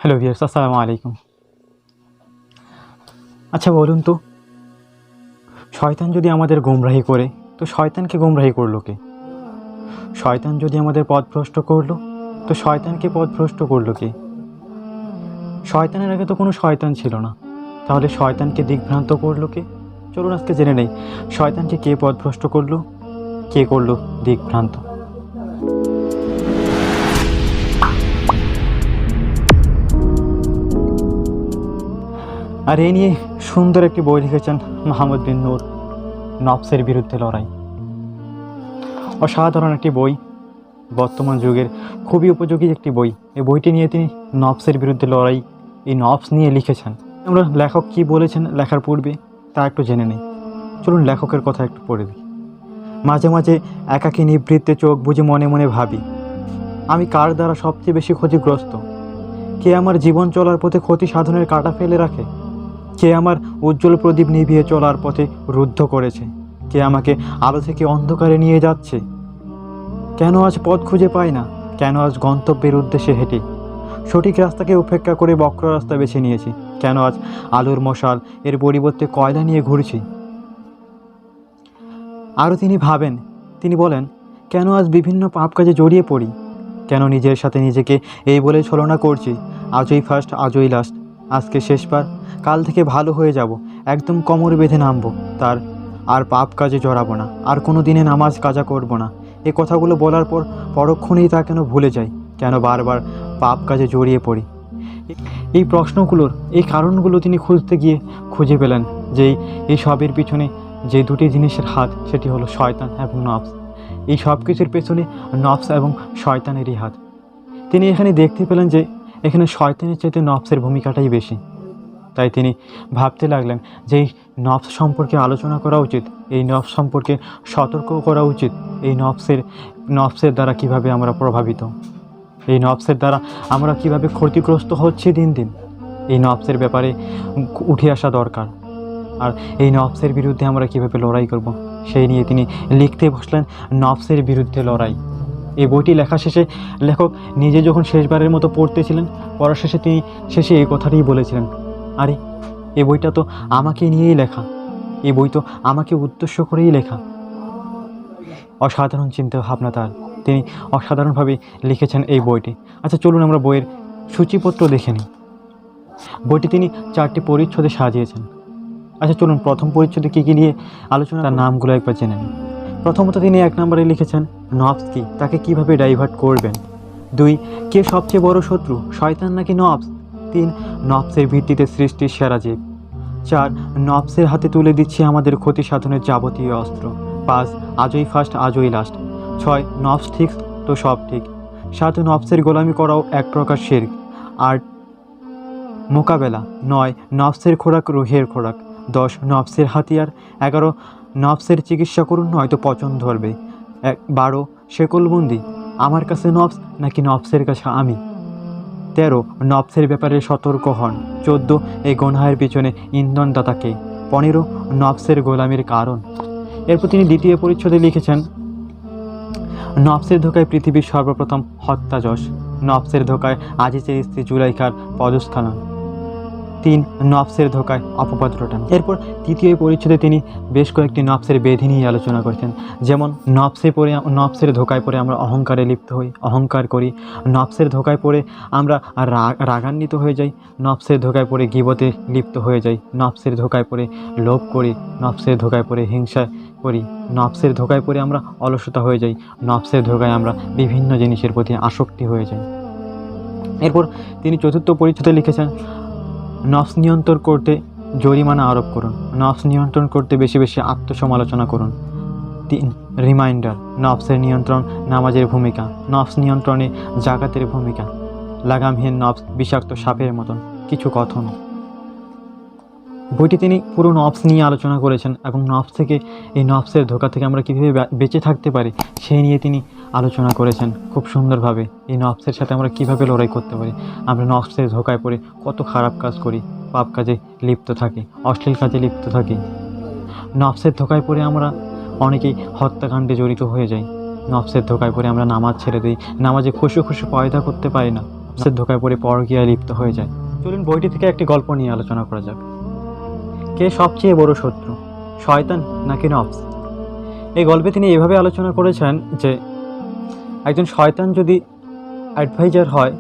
Hello viewers, আসসালামু আলাইকুম। আচ্ছা বলুন তো, শয়তান যদি আমাদের গোমরাহি করে, তো শয়তানকে গোমরাহি করলো কে? শয়তান যদি আমাদের পথভ্রষ্ট করলো, তো শয়তানকে পথভ্রষ্ট করলো কে? শয়তানের আগে তো কোনো শয়তান ছিল না, তাহলে শয়তানকে দিকভ্রান্ত করলো কে? চলুন আজকে জেনে নেই, শয়তানকে কে পথভ্রষ্ট করলো, কে করলো দিকভ্রান্ত। আর এই নিয়ে সুন্দর একটি বই লিখেছেন মাহমুদ বিন নূর, নফসের বিরুদ্ধে লড়াই। অসাধারণ একটি বই, বর্তমান যুগের খুবই উপযোগী একটি বই। এই বইটি নিয়ে তিনি নফসের বিরুদ্ধে লড়াই, এই নফস নিয়ে লিখেছেন। আমরা লেখক কি বলেছেন লেখার পূর্বে তা একটু জেনে নেই। চলুন লেখকের কথা একটু পড়ে দিই। মাঝে মাঝে একাকী নিবৃত্তে চোখ বুজে মনে মনে ভাবি, আমি কার দ্বারা সবচেয়ে বেশি ক্ষতিগ্রস্ত? কে আমার জীবন চলার পথে ক্ষতি সাধনের কাঁটা ফেলে রাখে? কে আমার উজ্জ্বল প্রদীপ নিভিয়ে চলার পথে রুদ্ধ করেছে? কে আমাকে আলো থেকে অন্ধকারে নিয়ে যাচ্ছে? কেন আজ পথ খুঁজে পাই না? কেন আজ গন্তব্যের উদ্দেশ্যে হেঁটে সঠিক রাস্তাকে উপেক্ষা করে বক্র রাস্তা বেছে নিয়েছি? কেন আজ আলোর মশাল এর পরিবর্তে কয়লা নিয়ে ঘুরছি? আরও তিনি ভাবেন, তিনি বলেন, কেন আজ বিভিন্ন পাপ কাজে জড়িয়ে পড়ি? কেন নিজের সাথে নিজেকে এই বলে ছলনা করছি, আজই ফার্স্ট আজই লাস্ট, আজকে শেষবার, কাল থেকে ভালো হয়ে যাব, একদম কোমর বেঁধে নামবো, তার আর পাপ কাজে জড়াবো না, আর কোনো দিনে নামাজ কাজা করব না। এই কথাগুলো বলার পর পরক্ষণেই তা কেন ভুলে যাই? কেন বারবার পাপ কাজে জড়িয়ে পড়ি? এই প্রশ্নগুলোর এই কারণগুলো তিনি খুঁজতে গিয়ে খুঁজে পেলেন যে এই সবের পিছনে যে দুটি জিনিসের হাত, সেটি হলো শয়তান এবং নফস। এই সব কিছুর পেছনে নফস এবং শয়তানেরই হাত। তিনি এখানে দেখতে পেলেন যে এখানে শয়তানের চাইতে নফসের ভূমিকাটাই বেশি। তাই তিনি ভাবতে লাগলেন যে এই নফস সম্পর্কে আলোচনা করা উচিত, এই নফস সম্পর্কে সতর্ক করা উচিত। এই নফসের দ্বারা কিভাবে আমরা প্রভাবিত, এই নফসের দ্বারা আমরা কিভাবে ক্ষতিগ্রস্ত হচ্ছি দিন দিন, এই নফসের ব্যাপারে উঠে আসা দরকার। আর এই নফসের বিরুদ্ধে আমরা কিভাবে লড়াই করব, সেই নিয়ে তিনি লিখতে বসলেন নফসের বিরুদ্ধে লড়াই। এই বইটি লেখা শেষে লেখক নিজে যখন শেষবারের মতো পড়তেছিলেন, পড়ার শেষে তিনি এই কথাটিই বলেছিলেন, আরে এই বইটা তো আমাকে নিয়েই লেখা, এই বই তো আমাকে উদ্দেশ্য করেই লেখা। অসাধারণ চিন্তা ভাবনা তার, তিনি অসাধারণভাবে লিখেছেন এই বইটি। আচ্ছা চলুন আমরা বইয়ের সূচিপত্র দেখে নিই। বইটি তিনি 4টি পরিচ্ছদে সাজিয়েছেন। আচ্ছা চলুন প্রথম পরিচ্ছদে কী কী নিয়ে আলোচনা, তার নামগুলো একবার জেনে নিন। প্রথমত তিনি 1 নম্বরে লিখেছেন নফস কি, তাকে কিভাবে ডাইভার্ট করবেন। 2, কে সবচেয়ে বড় শত্রু, শয়তান নাকি নফস। 3, নফসের ভিত্তিতে সৃষ্টির সেরা জীব। 4, নফসের হাতে তুলে দিচ্ছে আমাদের ক্ষতি সাধনের যাবতীয় অস্ত্র। 5, আজই ফার্স্ট আজই লাস্ট। 6, নফস ঠিক তো সব ঠিক। 7, নফসের গোলামি করাও এক প্রকার শিরক। 8, মোকাবেলা। 9, নফসের খোরাক রুহের খোরাক। 10, নফসের হাতিয়ার। 11, নফসের চিকিৎসা করুন নয়তো পচন ধরবে। 12, শেকলবন্দি, আমার কাছে নফস নাকি নফসের কাছে আমি। 13, নফসের ব্যাপারে সতর্ক হন। 14, এই গুনাহের পিছনে ইন্ধনদাতাকে। 15, নফসের গোলামির কারণ। এরপর তিনি দ্বিতীয় পরিচ্ছদে লিখেছেন নফসের ধোকায় পৃথিবীর সর্বপ্রথম হত্যাযশ। নফসের ধোকায় আজিজের স্ত্রী জুলাইখার পদস্খলন। 3, নফসের ধোকায় অপবাদ রটান। এরপর তৃতীয় পরিচ্ছদে তিনি বেশ কয়েকটি নফসের বেধি নিয়ে আলোচনা করেছেন। যেমন নফসের ধোকায় পড়ে আমরা অহংকারে লিপ্ত হই, অহংকার করি। নফসের ধোকায় পড়ে আমরা রাগান্বিত হয়ে যাই। নফসের ধোকায় পড়ে গীবতে লিপ্ত হয়ে যাই। নফসের ধোকায় পড়ে লোভ করি। নফসের ধোকায় পড়ে হিংসা করি। নফসের ধোকায় পড়ে আমরা অলসতা হয়ে যাই। নফসের ধোকায় আমরা বিভিন্ন জিনিসের প্রতি আসক্তি হয়ে যাই। এরপর তিনি চতুর্থ পরিচ্ছদে লিখেছেন নফস নিয়ন্ত্রণ করতে জরিমানা আরোপ করুন। নফস নিয়ন্ত্রণ করতে বেশি বেশি আত্মসমালোচনা করুন। 3, রিমাইন্ডার, নফসের নিয়ন্ত্রণ নামাজের ভূমিকা। নফস নিয়ন্ত্রণে জাকাতের ভূমিকা। লাগামহীন নফস বিষাক্ত সাপের মতন কিছু কথন। বইটি তিনি পুরো নফস নিয়ে আলোচনা করেছেন এবং নফস থেকে, এই নফসের ধোঁকা থেকে আমরা কীভাবে বেঁচে থাকতে পারি সেই নিয়ে তিনি আলোচনা করেছেন খুব সুন্দরভাবে। এই নফসের সাথে আমরা কিভাবে লড়াই করতে পারি। আমরা নফসের ধোঁকায় পড়ে কত খারাপ কাজ করি, পাপ কাজে লিপ্ত থাকি, অশ্লীল কাজে লিপ্ত থাকি। নফসের ধোঁকায় পড়ে আমরা অনেকেই হত্যাকাণ্ডে জড়িত হয়ে যাই। নফসের ধোঁকায় পড়ে আমরা নামাজ ছেড়ে দিই, নামাজে খুশু খুশু পয়দা করতে পারি না। নফসের ধোকায় পড়ে পরকীয়ায় লিপ্ত হয়ে যায়। চলুন বইটি থেকে একটি গল্প নিয়ে আলোচনা করা যাক। কে সবচেয়ে বড় শত্রু, শয়তান নাকি নফস? এই গল্পে তিনি এভাবে আলোচনা করেছেন যে একজন শয়তান যদি অ্যাডভাইজার হয়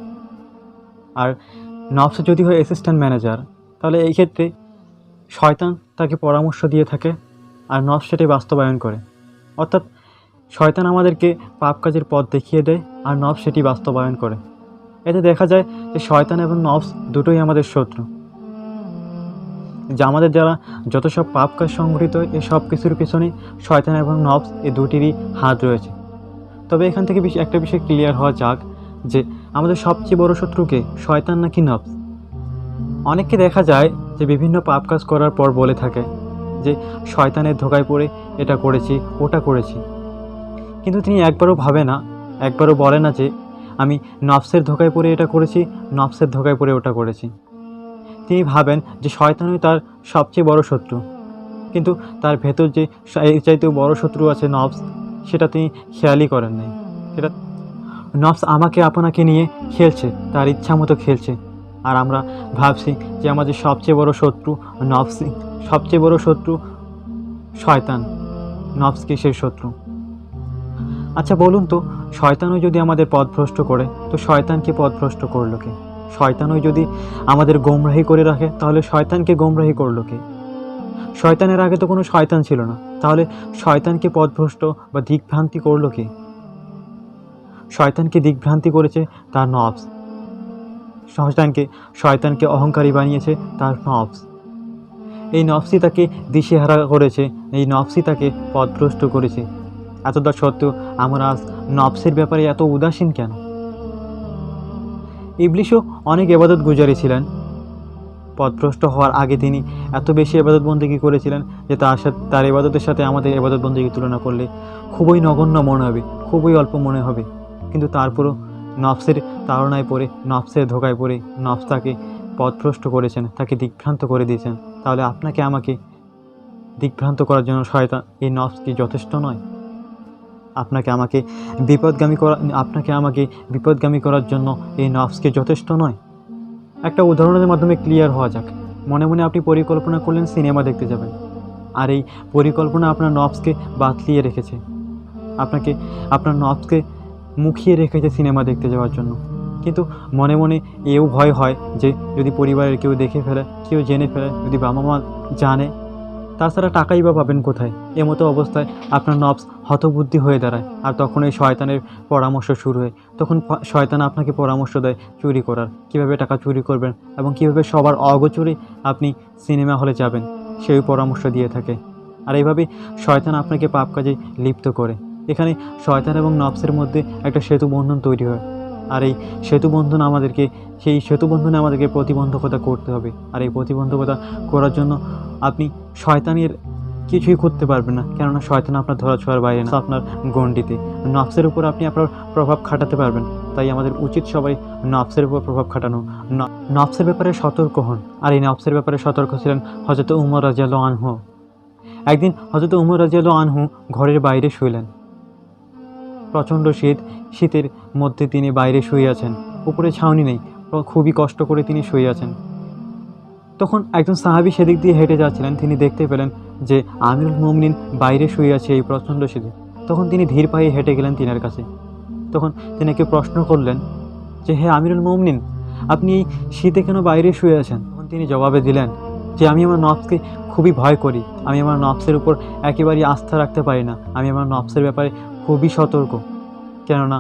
আর নফস যদি হয় অ্যাসিস্ট্যান্ট ম্যানেজার, তাহলে এই ক্ষেত্রে শয়তান তাকে পরামর্শ দিয়ে থাকে আর নফস সেটাই বাস্তবায়ন করে। অর্থাৎ শয়তান আমাদেরকে পাপ কাজের পথ দেখিয়ে দেয় আর নফস সেটি বাস্তবায়ন করে। এতে দেখা যায় যে শয়তান এবং নফস দুটোই আমাদের শত্রু। যে আমাদের যারা যত সব পাপ কাজ সংঘটিত এই সব কিছুর পিছনে শয়তান এবং নফস এই দুটিরই হাত রয়েছে। তবে এখান থেকে একটা বিষয় ক্লিয়ার হওয়া যাক যে আমাদের সবচেয়ে বড় শত্রুকে, শয়তান নাকি নফস? অনেককে দেখা যায় যে বিভিন্ন পাপ কাজ করার পর বলে থাকে যে শয়তানের ধোকায় পড়ে এটা করেছি, ওটা করেছি। কিন্তু তিনি একবারও ভাবে না, একবারও বলে না যে আমি নফসের ধোকায় পড়ে এটা করেছি, নফসের ধোকায় পড়ে ওটা করেছি। তিনি ভাবেন যে শয়তানই তার সবচেয়ে বড় শত্রু, কিন্তু তার ভেতর যে এর চাইতেও বড় শত্রু আছে নফস, সেটা তিনি খেয়ালই করেন নাই। সেটা নফস আমাকে আপনাকে নিয়ে খেলছে, তার ইচ্ছা মতো খেলছে। আর আমরা ভাবছি যে আমাদের সবচেয়ে বড় শত্রু নফসই, সবচেয়ে বড় শত্রু শয়তান, নফস কিসের শত্রু? আচ্ছা বলুন তো, শয়তানও যদি আমাদের পথভ্রষ্ট করে, তো শয়তানকে পথভ্রষ্ট করলো কে? শয়তানও যদি আমাদের গোমরাহি করে রাখে, তাহলে শয়তানকে গোমরাহি করলো কে? শয়তানের আগে তো কোনো শয়তান ছিল না, তাহলে শয়তানকে পথভ্রষ্ট বা দিকভ্রান্তি করলো কে? শয়তানকে দিকভ্রান্তি করেছে তার নফস। শয়তানকে অহংকারী বানিয়েছে তার নফস। এই নফসই তাকে দিশেহারা করেছে, এই নফসই তাকে পথভ্রষ্ট করেছে। এতটা সত্ত্বেও আমরা আজ নফসের ব্যাপারে এত উদাসীন কেন? ইবলিশও অনেক ইবাদত গুজারি ছিলেন। পথভ্রষ্ট হওয়ার আগে তিনি এত বেশি ইবাদত বন্দেগী করেছিলেন যে তার ইবাদতের সাথে আমাদের ইবাদত বন্দেগী তুলনা করলে খুবই নগণ্য মনে হবে, খুবই অল্প মনে হবে। কিন্তু তারপরও নফসের তাড়নায় পড়ে, নফসের ধোকায় পড়ে নফস তাকে পথভ্রষ্ট করেছেন, তাকে দিকভ্রান্ত করে দিয়েছেন। তাহলে আপনাকে আমাকে দিকভ্রান্ত করার জন্য শয়তান, এই নফস কি যথেষ্ট নয়? আপনাকে আমাকে বিপদগামী করার জন্য এই নফসকে যথেষ্ট নয়? একটা উদাহরণের মাধ্যমে ক্লিয়ার হওয়া যাক। মনে মনে আপনি পরিকল্পনা করলেন সিনেমা দেখতে যাবেন, আর এই পরিকল্পনা আপনার নফসকে বাতলিয়ে রেখেছে, আপনার নফসকে মুখিয়ে রেখেছে সিনেমা দেখতে যাওয়ার জন্য। কিন্তু মনে মনে এও ভয় হয় যে যদি পরিবারের কেউ দেখে ফেলে, কেউ জেনে ফেলে, যদি বাবা মা জানে, তাছাড়া টাকাই বা পাবেন কোথায়? এমতো অবস্থায় আপনার নফস হতবুদ্ধি হয়ে দাঁড়ায়। আর তখন এই শয়তানের পরামর্শ শুরু হয়। তখন শয়তান আপনাকে পরামর্শ দেয় চুরি করার, কীভাবে টাকা চুরি করবেন এবং কীভাবে সবার অগোচরে আপনি সিনেমা হলে যাবেন, সেই পরামর্শ দিয়ে থাকে। আর এইভাবেই শয়তান আপনাকে পাপ কাজে লিপ্ত করে। এখানে শয়তান এবং নফসের মধ্যে একটা সেতু বন্ধন তৈরি হয়। আর এই সেতু বন্ধনে আমাদেরকে প্রতিবন্ধকতা করতে হবে। আর এই প্রতিবন্ধকতা করার জন্য আপনি শয়তানের কিছুই করতে পারবেন না, কেননা শয়তান আপনার ধরাছোঁয়ার বাইরে না, আপনার গণ্ডিতে। নফসের উপর আপনি আপনার প্রভাব খাটাতে পারবেন। তাই আমাদের উচিত সবাই নফসের উপর প্রভাব খাটানো, নফসের ব্যাপারে সতর্ক হন। আর এই নফসের ব্যাপারে সতর্ক ছিলেন হযরত উমর রাদিয়াল্লাহু আনহু। একদিন হযরত উমর রাদিয়াল্লাহু আনহু ঘরের বাইরে শুইলেন। প্রচণ্ড শীতের মধ্যে তিনি বাইরে শুয়ে আছেন, উপরে ছাউনি নেই, খুবই কষ্ট করে তিনি শুয়ে আছেন। তখন একজন সাহাবী সেদিক দিয়ে হেঁটে যাচ্ছিলেন। তিনি দেখতে পেলেন যে আমিরুল মুমিনিন বাইরে শুয়ে আছে এই প্রচণ্ড শীতে। তখন তিনি ধীর পায়ে হেঁটে গেলেন তিনার কাছে। তখন তিনাকে প্রশ্ন করলেন যে, হে আমিরুল মুমিনিন, আপনি এই শীতে কেন বাইরে শুয়ে আছেন? তখন তিনি জবাবে দিলেন যে, আমি আমার নফসকে খুবই ভয় করি, আমি আমার নফসের উপর একেবারেই আস্থা রাখতে পারি না, আমি আমার নফসের ব্যাপারে খুবই সতর্ক। কেননা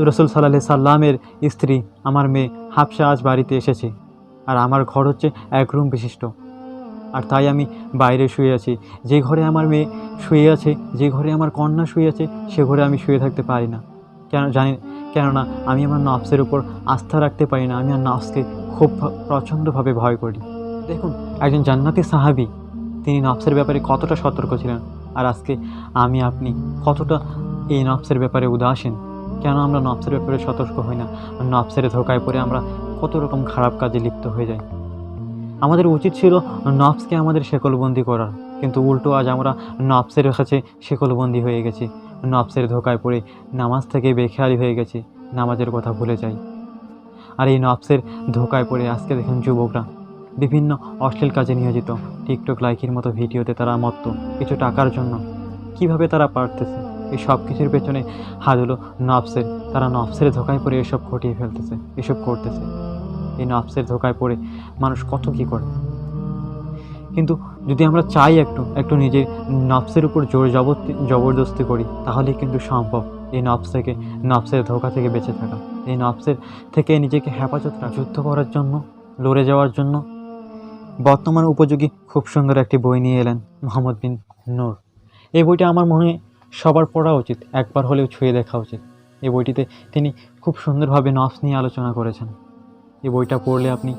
রাসূল সাল্লাল্লাহু আলাইহি সাল্লামের স্ত্রী আমার মেয়ে হাফসা আজ বাড়িতে এসেছে, আর আমার ঘর হচ্ছে এক রুম বিশিষ্ট। আর তাই আমি বাইরে শুয়ে আছি। যে ঘরে আমার মেয়ে শুয়ে আছে, যে ঘরে আমার কন্যা শুয়ে আছে, সে ঘরে আমি শুয়ে থাকতে পারি না। কেননা আমি আমার নফসের উপর আস্থা রাখতে পারি না, আমি আমার নফসকে খুব প্রচণ্ডভাবে ভয় করি। দেখুন, একজন জান্নাতি সাহাবী, তিনি নফসের ব্যাপারে কতটা সতর্ক ছিলেন। আর আজকে আমি আপনি কতটা এই নফসের ব্যাপারে উদাসীন। কেন আমরা নফসের ব্যাপারে সতর্ক হই না? নফসের ধোকায় পড়ে আমরা কত রকম খারাপ কাজে লিপ্ত হয়ে যাই। আমাদের উচিত ছিল নফসকে আমাদের শেকলবন্দি করার, কিন্তু উল্টো আজ আমরা নফসের কাছে শেকলবন্দি হয়ে গেছি। নফসের ধোকায় পড়ে নামাজ থেকে বেখেয়ালি হয়ে গেছি, নামাজের কথা ভুলে যাই। আর এই নফসের ধোকায় পড়ে আজকে দেখুন যুবকরা বিভিন্ন অশ্লীল কাজে নিয়োজিত, টিকটক লাইকের মতো ভিডিওতে তারা মত্ত কিছু টাকার জন্য। কিভাবে তারা পারতেছে? এই সব কিছুর পেছনে হাত হলো নফসের। তারা নফসের ধোকায় পড়ে এসব ঘটিয়ে ফেলতেছে, এসব করতেছে। এই নফসের ধোকায় পড়ে মানুষ কত কী করে। কিন্তু যদি আমরা চাই একটু নিজের নফসের উপর জবরদস্তি করি, তাহলেই কিন্তু সম্ভব এই নফসের ধোকা থেকে বেঁচে থাকা, এই নফসের থেকে নিজেকে হেফাজত যুদ্ধ করার জন্য, লড়ে যাওয়ার জন্য বর্তমান উপযোগী খুব সুন্দর একটি বই নিয়ে এলেন মোহাম্মদ বিন নূর। এই বইটা আমার মনে হয় সবার পড়া উচিত, একবার হলেও ছুঁয়ে দেখা উচিত। এই বইটিতে তিনি খুব সুন্দরভাবে নফস নিয়ে আলোচনা করেছেন। এই বইটা পড়লে আপনি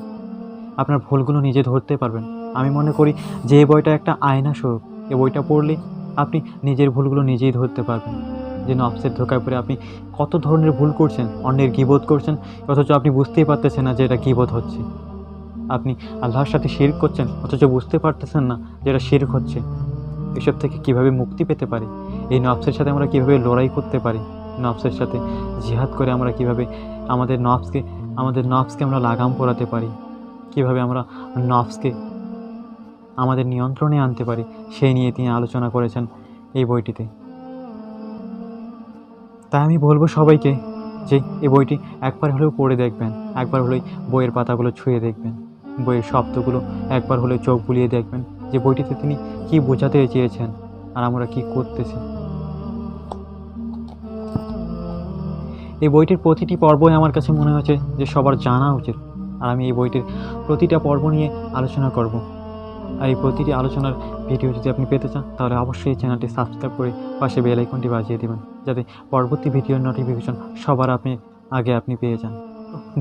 আপনার ভুলগুলো নিজে ধরতে পারবেন। আমি মনে করি যে এই বইটা একটা আয়না স্বরূপ। এই বইটা পড়লে আপনি নিজের ভুলগুলো নিজেই ধরতে পারবেন, যে নফসের ধোকায় পড়ে আপনি কত ধরনের ভুল করছেন, অন্যের গীবত করছেন, অথচ আপনি বুঝতেই পারতেছেন না যে এটা গীবত হচ্ছে। আপনি আল্লাহর সাথে শিরক করছেন, অথচ বুঝতে পারতেছেন না যে এটা শিরক হচ্ছে। এসব থেকে কিভাবে মুক্তি পেতে পারি, এই নফসের সাথে আমরা কিভাবে লড়াই করতে পারি, নফসের সাথে জিহাদ করে আমরা কিভাবে আমাদের নফসকে আমরা লাগাম পরাতে পারি, কিভাবে আমরা নফসকে আমাদের নিয়ন্ত্রণে আনতে পারি, সেই নিয়ে তিনি আলোচনা করেছেন এই বইটিতে। তাই আমি বলবো সবাইকে যে এই বইটি একবার হলেও পড়ে দেখবেন, একবার হলেও বইয়ের পাতাগুলো ছুঁয়ে দেখবেন, বইয়ের শব্দগুলো একবার হলেও চোখ বুলিয়ে দেখবেন যে বইটিতে তিনি কি বোঝাতে চেয়েছেন আর আমরা কি করতেছি। এই বইটির প্রতিটি পর্বই আমার কাছে মনে হচ্ছে যে সবার জানা উচিত, আর আমি এই বইটির প্রতিটা পর্ব নিয়ে আলোচনা করব। আর এই প্রতিটি আলোচনার ভিডিও যদি আপনি পেতে চান, তাহলে অবশ্যই চ্যানেলটি সাবস্ক্রাইব করে পাশে বেল আইকনটি বাজিয়ে দেবেন, যাতে পরবর্তী ভিডিওর নোটিফিকেশন সবার আগে আপনি পেয়ে যান।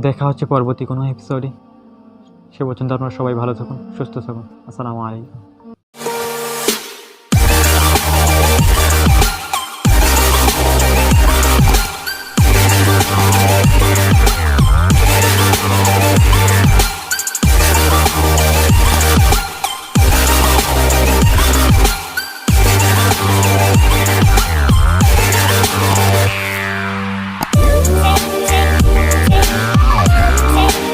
দেখা হচ্ছে পরবর্তী কোনো এপিসোডে। সে পর্যন্ত আপনারা সবাই ভালো থাকুন, সুস্থ থাকুন। আসসালামু আলাইকুম।